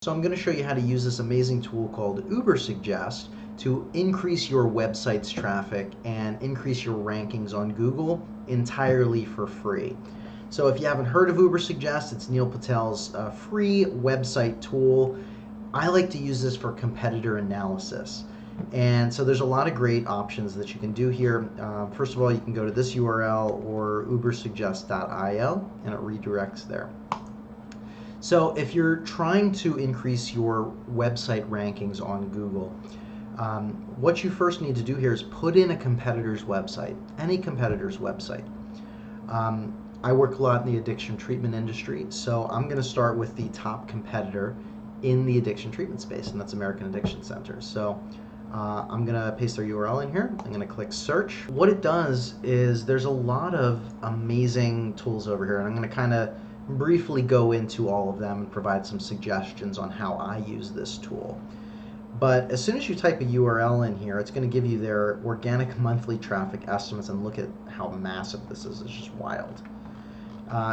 So I'm going to show you how to use this amazing tool called Ubersuggest to increase your website's traffic and increase your rankings on Google entirely for free. So if you haven't heard of Ubersuggest, it's Neil Patel's free website tool. I like to use this for competitor analysis. And so there's a lot of great options that you can do here. First of all, you can go to this URL or ubersuggest.io and it redirects there. So if you're trying to increase your website rankings on Google, what you first need to do here is put in a competitor's website, any competitor's website. I work a lot in the addiction treatment industry, so I'm going to start with the top competitor in the addiction treatment space, and that's American Addiction Center. So I'm going to paste their URL in here. I'm going to click search. What it does is there's a lot of amazing tools over here, and I'm going to kind of briefly go into all of them and provide some suggestions on how I use this tool. But as soon as you type a URL in here, it's going to give you their organic monthly traffic estimates, and look at how massive this is. It's just wild.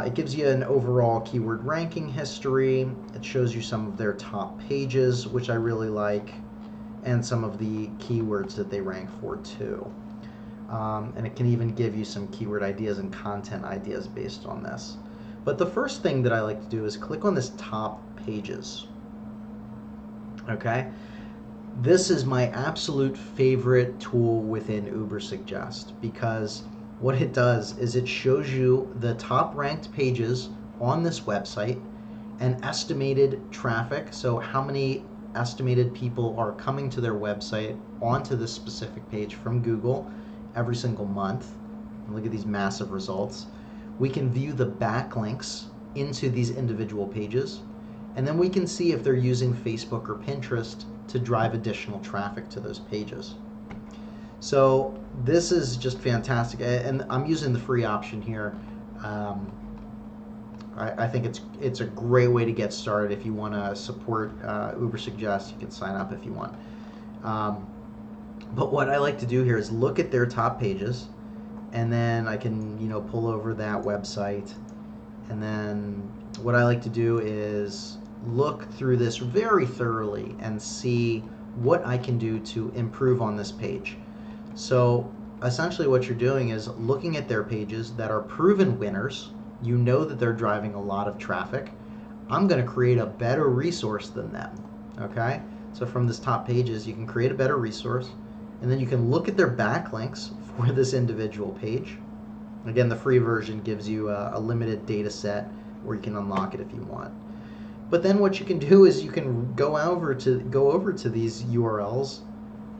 It gives you an overall keyword ranking history. It shows you some of their top pages, which I really like, and some of the keywords that they rank for too. And it can even give you some keyword ideas and content ideas based on this. But the first thing that I like to do is click on this top pages. Okay? This is my absolute favorite tool within Ubersuggest, because what it does is it shows you the top ranked pages on this website and estimated traffic. So how many estimated people are coming to their website onto this specific page from Google every single month. And look at these massive results. We can view the backlinks into these individual pages, and then we can see if they're using Facebook or Pinterest to drive additional traffic to those pages. So this is just fantastic, and I'm using the free option here. I think it's a great way to get started. If you want to support Ubersuggest, you can sign up if you want. But what I like to do here is look at their top pages, and then I can, pull over that website, and then what I like to do is look through this very thoroughly and see what I can do to improve on this page. So essentially what you're doing is looking at their pages that are proven winners. You know that they're driving a lot of traffic. I'm going to create a better resource than them. Okay? So from this top pages, you can create a better resource, and then you can look at their backlinks for this individual page. Again, the free version gives you a limited data set where you can unlock it if you want. But then what you can do is you can go over to these URLs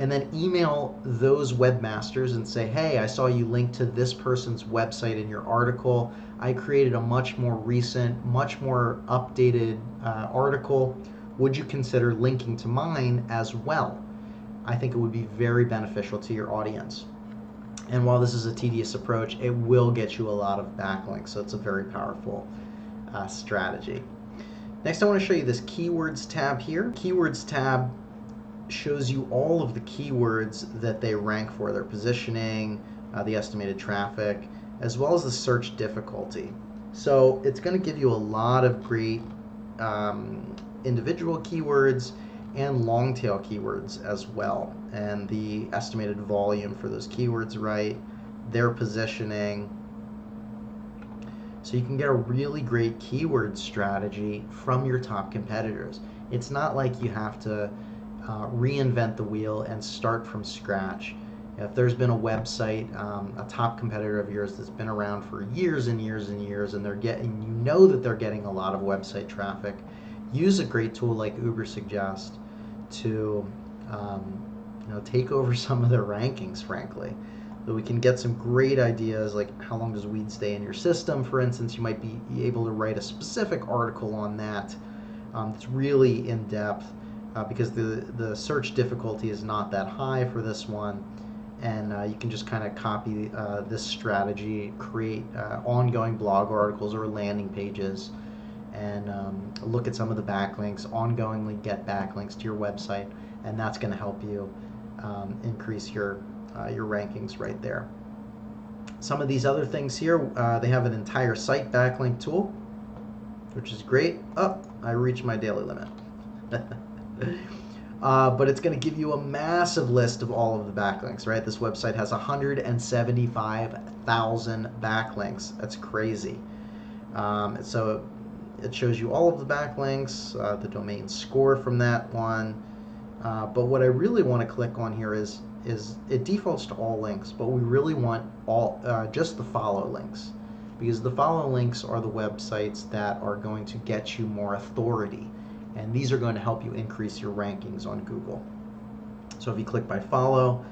and then email those webmasters and say, hey, I saw you link to this person's website in your article. I created a much more recent, much more updated article. Would you consider linking to mine as well? I think it would be very beneficial to your audience. And while this is a tedious approach, it will get you a lot of backlinks, so it's a very powerful strategy. Next, I want to show you this Keywords tab here. Keywords tab shows you all of the keywords that they rank for, their positioning, the estimated traffic, as well as the search difficulty. So it's going to give you a lot of great individual keywords and long tail keywords as well, and the estimated volume for those keywords, right, their positioning. So you can get a really great keyword strategy from your top competitors. It's not like you have to reinvent the wheel and start from scratch. If there's been a website, a top competitor of yours that's been around for years and years and years, and that they're getting a lot of website traffic, use a great tool like Ubersuggest to take over some of their rankings, frankly. So we can get some great ideas, like how long does weed stay in your system, for instance. You might be able to write a specific article on that. It's really in depth because the search difficulty is not that high for this one, and you can just kind of copy this strategy, create ongoing blog articles or landing pages, and look at some of the backlinks, ongoingly get backlinks to your website, and that's going to help you increase your rankings right there. Some of these other things here, they have an entire site backlink tool, which is great. Oh, I reached my daily limit. But it's going to give you a massive list of all of the backlinks, right? This website has 175,000 backlinks. That's crazy. So it shows you all of the backlinks, the domain score from that one. But what I really want to click on here is it defaults to all links, but we really want all just the follow links, because the follow links are the websites that are going to get you more authority, and these are going to help you increase your rankings on Google. So if you click by follow,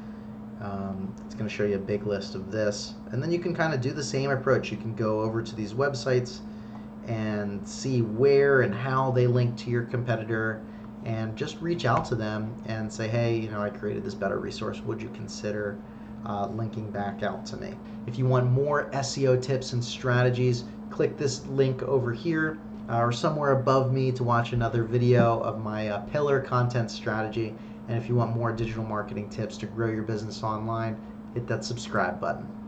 it's going to show you a big list of this, and then you can kind of do the same approach. You can go over to these websites and see where and how they link to your competitor, and just reach out to them and say, hey, you know, I created this better resource. Would you consider linking back out to me? If you want more SEO tips and strategies, click this link over here or somewhere above me to watch another video of my pillar content strategy. And if you want more digital marketing tips to grow your business online, hit that subscribe button.